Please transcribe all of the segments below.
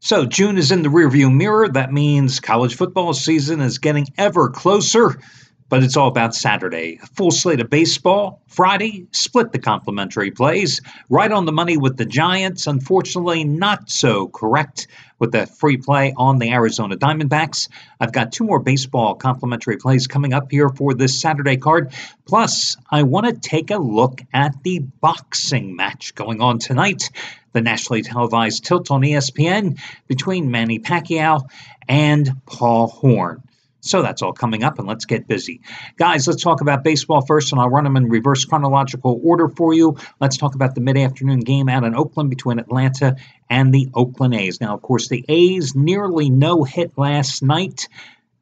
So June is in the rearview mirror. That means college football season is getting ever closer, but it's all about Saturday. A full slate of baseball. Friday, split the complimentary plays. Right on the money with the Giants. Unfortunately, not so correct with the free play on the Arizona Diamondbacks. I've got two more baseball complimentary plays coming up here for this Saturday card. Plus, I want to take a look at the boxing match going on tonight. The nationally televised tilt on ESPN between Manny Pacquiao and Paul Horn. So that's all coming up, and let's get busy. Guys, let's talk about baseball first, and I'll run them in reverse chronological order for you. Let's talk about the mid-afternoon game out in Oakland between Atlanta and the Oakland A's. Now, of course, the A's nearly no-hit last night.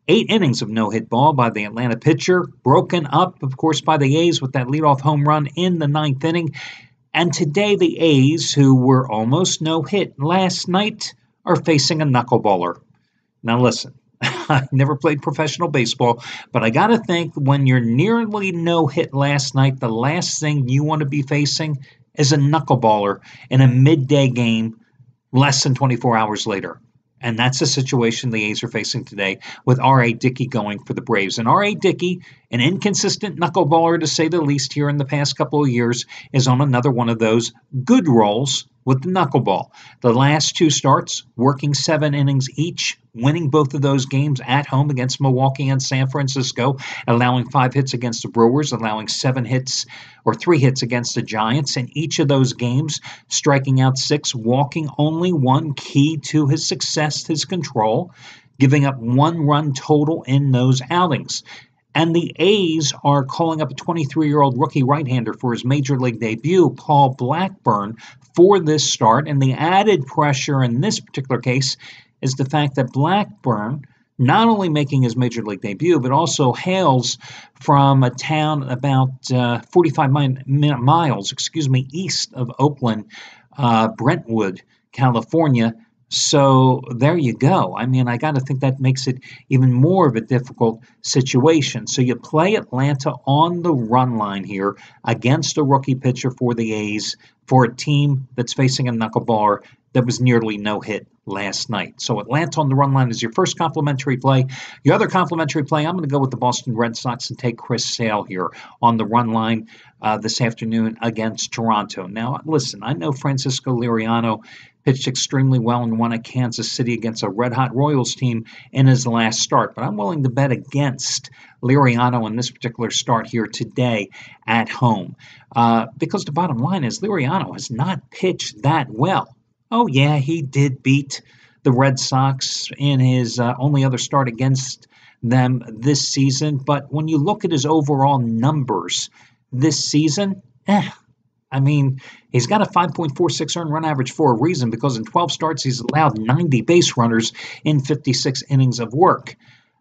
8 innings of no-hit ball by the Atlanta pitcher, broken up, of course, by the A's with that leadoff home run in the 9th inning. And today the A's, who were almost no-hit last night, are facing a knuckleballer. Now listen, I never played professional baseball, but I got to think when you're nearly no-hit last night, the last thing you want to be facing is a knuckleballer in a midday game less than 24 hours later. And that's the situation the A's are facing today with R.A. Dickey going for the Braves. And R.A. Dickey, an inconsistent knuckleballer to say the least here in the past couple of years, is on another one of those good rolls with the knuckleball. The last 2 starts, working 7 innings each, winning both of those games at home against Milwaukee and San Francisco, allowing 5 hits against the Brewers, allowing 3 hits against the Giants. In each of those games, striking out 6, walking only 1, key to his success, his control, giving up 1 run total in those outings. And the A's are calling up a 23-year-old rookie right-hander for his major league debut, Paul Blackburn, for this start. And the added pressure in this particular case is the fact that Blackburn, not only making his major league debut, but also hails from a town about 45 miles east of Oakland, Brentwood, California. So there you go. I mean, I got to think that makes it even more of a difficult situation. So you play Atlanta on the run line here against a rookie pitcher for the A's for a team that's facing a knuckleballer that was nearly no hit last night. So Atlanta on the run line is your first complimentary play. Your other complimentary play, I'm going to go with the Boston Red Sox and take Chris Sale here on the run line this afternoon against Toronto. Now, listen, I know Francisco Liriano pitched extremely well and won at Kansas City against a red-hot Royals team in his last start, but I'm willing to bet against Liriano in this particular start here today at home because the bottom line is Liriano has not pitched that well. Oh, yeah, he did beat the Red Sox in his only other start against them this season. But when you look at his overall numbers this season, I mean, he's got a 5.46 earned run average for a reason because in 12 starts, he's allowed 90 base runners in 56 innings of work.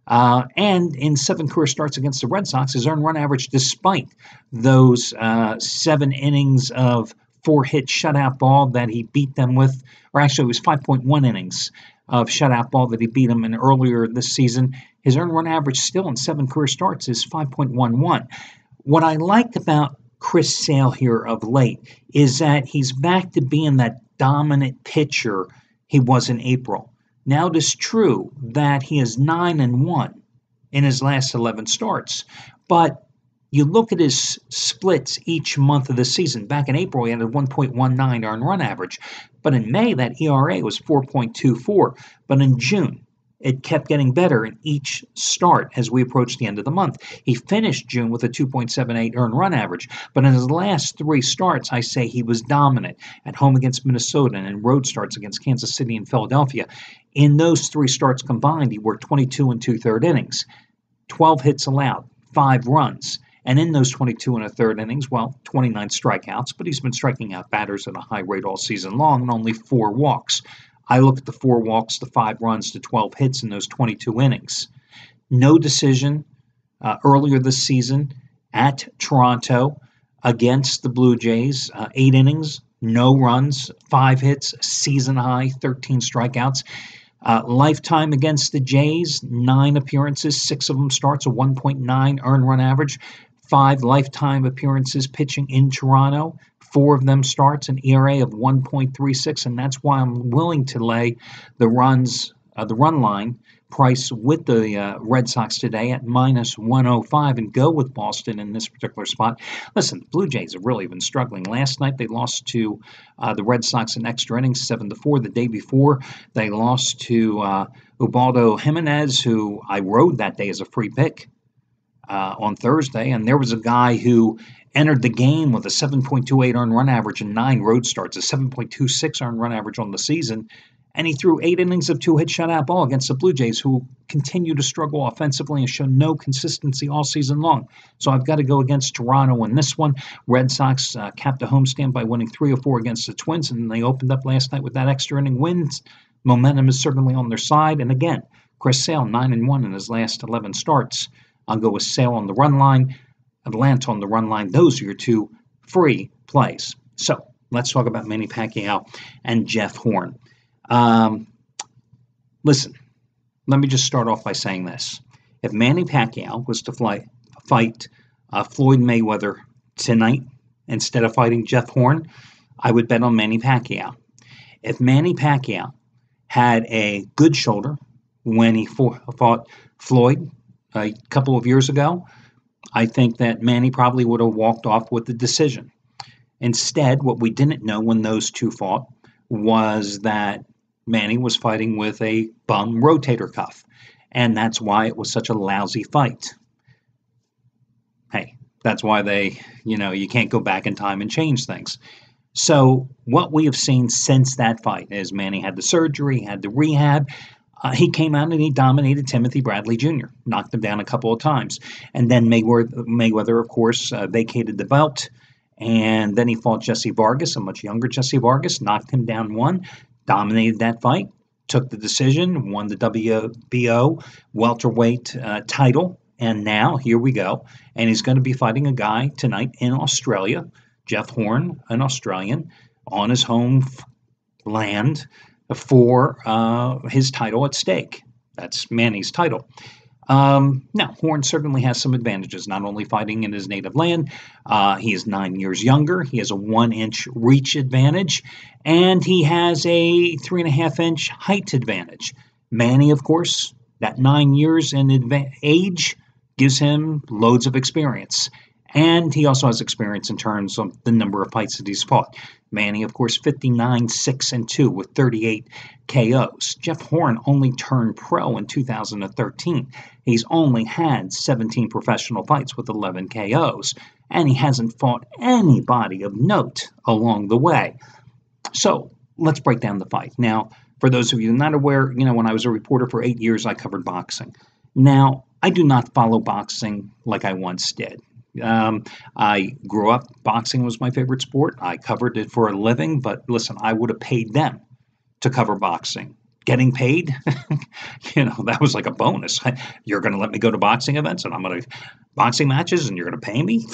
And in 7 career starts against the Red Sox, his earned run average, despite those 7 innings of 4-hit shutout ball that he beat them with, or actually it was 5.1 innings of shutout ball that he beat them in earlier this season. His earned run average still in 7 career starts is 5.11. What I like about Chris Sale here of late is that he's back to being that dominant pitcher he was in April. Now it is true that he is 9-1 in his last 11 starts, but you look at his splits each month of the season. Back in April, he had a 1.19 earned run average. But in May, that ERA was 4.24. But in June, it kept getting better in each start as we approached the end of the month. He finished June with a 2.78 earned run average. But in his last 3 starts, I say he was dominant at home against Minnesota and in road starts against Kansas City and Philadelphia. In those 3 starts combined, he worked 22 2/3 innings, 12 hits allowed, 5 runs. And in those 22 1/3 innings, 29 strikeouts, but he's been striking out batters at a high rate all season long and only 4 walks. I look at the 4 walks, the 5 runs, the 12 hits in those 22 innings. No decision earlier this season at Toronto against the Blue Jays. 8 innings, no runs, 5 hits, season high, 13 strikeouts. Lifetime against the Jays, 9 appearances, 6 of them starts, a 1.9 earned run average. 5 lifetime appearances pitching in Toronto, 4 of them starts, an ERA of 1.36, and that's why I'm willing to lay the run line price with the Red Sox today at minus 105 and go with Boston in this particular spot. Listen, the Blue Jays have really been struggling. Last night they lost to the Red Sox in extra innings 7-4. The day before they lost to Ubaldo Jimenez, who I rode that day as a free pick on Thursday, and there was a guy who entered the game with a 7.28 earned run average and 9 road starts, a 7.26 earned run average on the season, and he threw 8 innings of 2-hit shutout ball against the Blue Jays, who continue to struggle offensively and show no consistency all season long. So I've got to go against Toronto in this one. Red Sox capped a homestand by winning 3-4 against the Twins, and they opened up last night with that extra inning wins. Momentum is certainly on their side, and again, Chris Sale 9-1 in his last 11 starts. I'll go with Sale on the run line, Atlanta on the run line. Those are your 2 free plays. So let's talk about Manny Pacquiao and Jeff Horn. Listen, let me just start off by saying this. If Manny Pacquiao was to fight Floyd Mayweather tonight instead of fighting Jeff Horn, I would bet on Manny Pacquiao. If Manny Pacquiao had a good shoulder when he fought Floyd a couple of years ago, I think that Manny probably would have walked off with the decision. Instead, what we didn't know when those two fought was that Manny was fighting with a bum rotator cuff, and that's why it was such a lousy fight. Hey, that's why you can't go back in time and change things. So what we have seen since that fight is Manny had the surgery, had the rehab. He came out and he dominated Timothy Bradley Jr., knocked him down a couple of times. And then Mayweather, of course, vacated the belt. And then he fought Jesse Vargas, a much younger Jesse Vargas, knocked him down 1, dominated that fight, took the decision, won the WBO welterweight title. And now, here we go. And he's going to be fighting a guy tonight in Australia, Jeff Horn, an Australian, on his home land for his title at stake. That's Manny's title. Now, Horn certainly has some advantages, not only fighting in his native land. He is 9 years younger. He has a 1-inch reach advantage, and he has a 3.5-inch height advantage. Manny, of course, that 9 years in age gives him loads of experience. And he also has experience in terms of the number of fights that he's fought. Manny, of course, 59-6-2 with 38 KOs. Jeff Horn only turned pro in 2013. He's only had 17 professional fights with 11 KOs, and he hasn't fought anybody of note along the way. So let's break down the fight. Now, for those of you not aware, when I was a reporter for 8 years, I covered boxing. Now, I do not follow boxing like I once did. I grew up, boxing was my favorite sport. I covered it for a living, but listen, I would have paid them to cover boxing. Getting paid, that was like a bonus. You're going to let me go to boxing events and I'm going to boxing matches and you're going to pay me?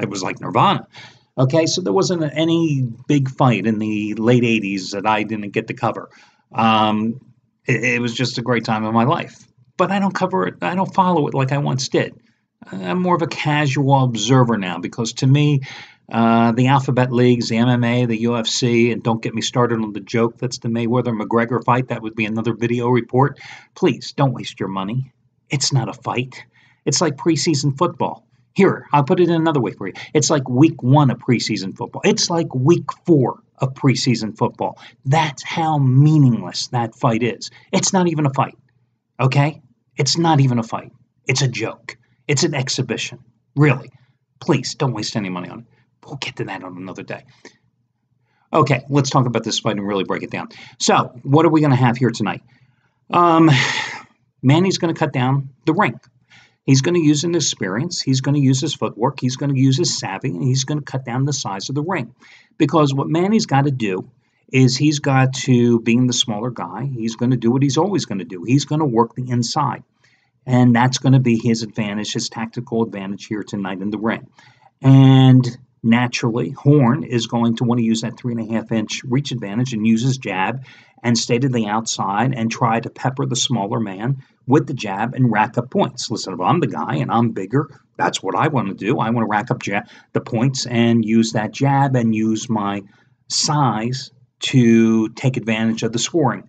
It was like nirvana. Okay, so there wasn't any big fight in the late 80s that I didn't get to cover. It was just a great time of my life. But I don't cover it, I don't follow it like I once did. I'm more of a casual observer now because to me, the alphabet leagues, the MMA, the UFC, and don't get me started on the joke that's the Mayweather-McGregor fight. That would be another video report. Please, don't waste your money. It's not a fight. It's like preseason football. Here, I'll put it in another way for you. It's like week 1 of preseason football. It's like week 4 of preseason football. That's how meaningless that fight is. It's not even a fight, okay? It's not even a fight. It's a joke. It's an exhibition. Really. Please, don't waste any money on it. We'll get to that on another day. Okay, let's talk about this fight and really break it down. So, what are we going to have here tonight? Manny's going to cut down the ring. He's going to use his experience. He's going to use his footwork. He's going to use his savvy, and he's going to cut down the size of the ring. Because what Manny's got to do is he's got to, being the smaller guy, he's going to do what he's always going to do. He's going to work the inside. And that's going to be his advantage, his tactical advantage here tonight in the ring. And naturally, Horn is going to want to use that 3.5-inch reach advantage and use his jab and stay to the outside and try to pepper the smaller man with the jab and rack up points. Listen, if I'm the guy and I'm bigger, that's what I want to do. I want to rack up the points and use that jab and use my size to take advantage of the scoring.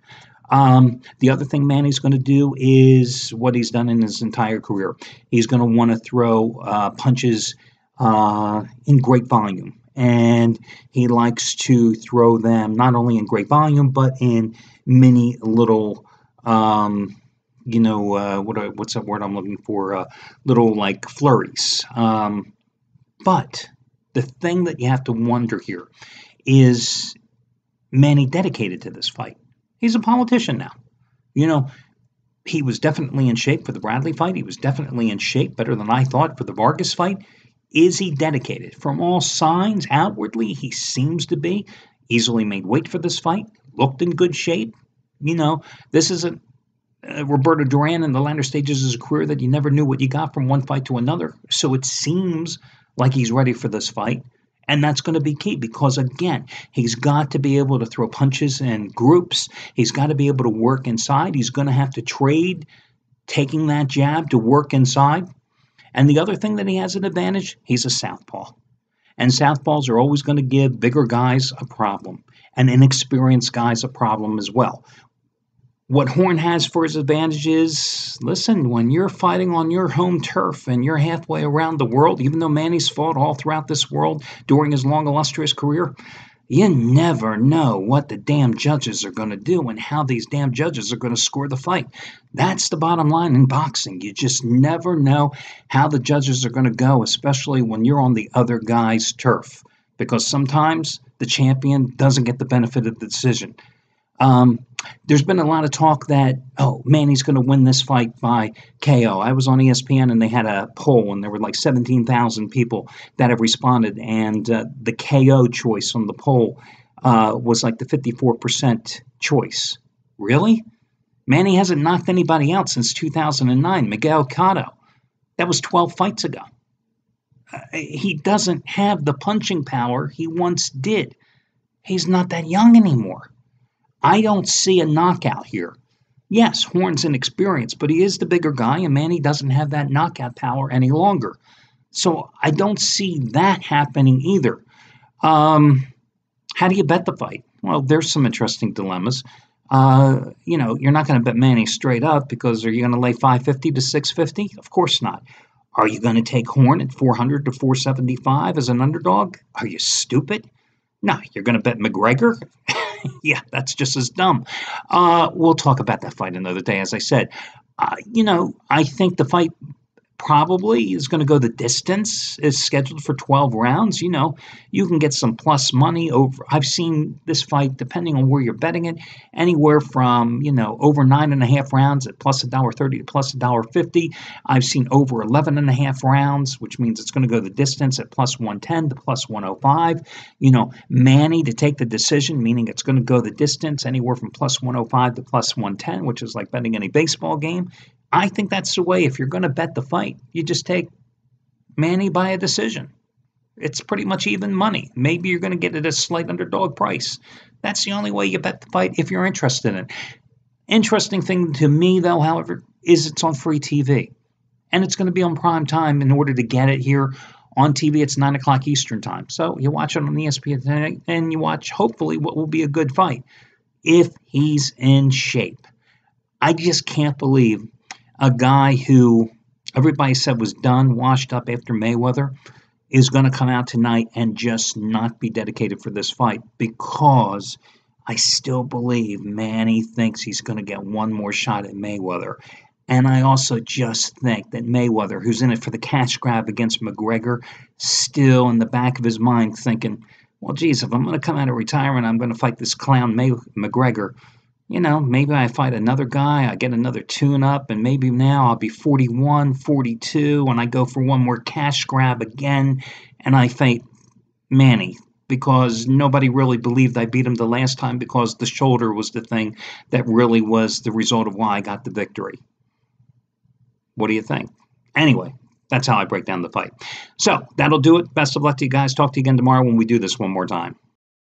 The other thing Manny's going to do is what he's done in his entire career. He's going to want to throw punches in great volume. And he likes to throw them not only in great volume, but in many little, what's that word I'm looking for? Little like flurries. But the thing that you have to wonder here is Manny dedicated to this fight? He's a politician now. He was definitely in shape for the Bradley fight. He was definitely in shape, better than I thought, for the Vargas fight. Is he dedicated? From all signs, outwardly, he seems to be. Easily made weight for this fight. Looked in good shape. This isn't Roberto Duran in the latter stages of his career that you never knew what you got from one fight to another. So it seems like he's ready for this fight. And that's going to be key because, again, he's got to be able to throw punches in groups. He's got to be able to work inside. He's going to have to trade taking that jab to work inside. And the other thing that he has an advantage, he's a southpaw. And southpaws are always going to give bigger guys a problem and inexperienced guys a problem as well. What Horn has for his advantage is, listen, when you're fighting on your home turf and you're halfway around the world, even though Manny's fought all throughout this world during his long, illustrious career, you never know what the damn judges are going to do and how these damn judges are going to score the fight. That's the bottom line in boxing. You just never know how the judges are going to go, especially when you're on the other guy's turf, because sometimes the champion doesn't get the benefit of the decision. There's been a lot of talk that, Manny's going to win this fight by KO. I was on ESPN and they had a poll and there were like 17,000 people that have responded. And the KO choice on the poll was like the 54% choice. Really? Manny hasn't knocked anybody out since 2009. Miguel Cotto. That was 12 fights ago. He doesn't have the punching power he once did. He's not that young anymore. I don't see a knockout here. Yes, Horn's inexperienced, but he is the bigger guy, and Manny doesn't have that knockout power any longer. So I don't see that happening either. How do you bet the fight? Well, there's some interesting dilemmas. You're not going to bet Manny straight up because are you going to lay 550 to 650? Of course not. Are you going to take Horn at 400 to 475 as an underdog? Are you stupid? No, you're going to bet McGregor? Yeah, that's just as dumb. We'll talk about that fight another day, as I said. I think the fight probably is going to go the distance. It's scheduled for 12 rounds. You can get some plus money over. I've seen this fight, depending on where you're betting it, anywhere from, over 9.5 rounds at plus $1.30 to plus $1.50. I've seen over 11.5 rounds, which means it's going to go the distance at plus 110 to plus 105. Manny to take the decision, meaning it's going to go the distance anywhere from plus 105 to plus 110, which is like betting any baseball game. I think that's the way. If you're going to bet the fight, you just take Manny by a decision. It's pretty much even money. Maybe you're going to get it at a slight underdog price. That's the only way you bet the fight if you're interested in it. Interesting thing to me, though, however, is it's on free TV. And it's going to be on prime time in order to get it here on TV. It's 9 o'clock Eastern time. So you watch it on ESPN tonight, and you watch, hopefully, what will be a good fight if he's in shape. I just can't believe a guy who everybody said was done, washed up after Mayweather, is going to come out tonight and just not be dedicated for this fight, because I still believe Manny thinks he's going to get one more shot at Mayweather. And I also just think that Mayweather, who's in it for the cash grab against McGregor, still in the back of his mind thinking, well, geez, if I'm going to come out of retirement, I'm going to fight this clown McGregor. Maybe I fight another guy, I get another tune-up, and maybe now I'll be 41, 42, and I go for one more cash grab again, and I fight Manny, because nobody really believed I beat him the last time, because the shoulder was the thing that really was the result of why I got the victory. What do you think? Anyway, that's how I break down the fight. So, that'll do it. Best of luck to you guys. Talk to you again tomorrow when we do this one more time.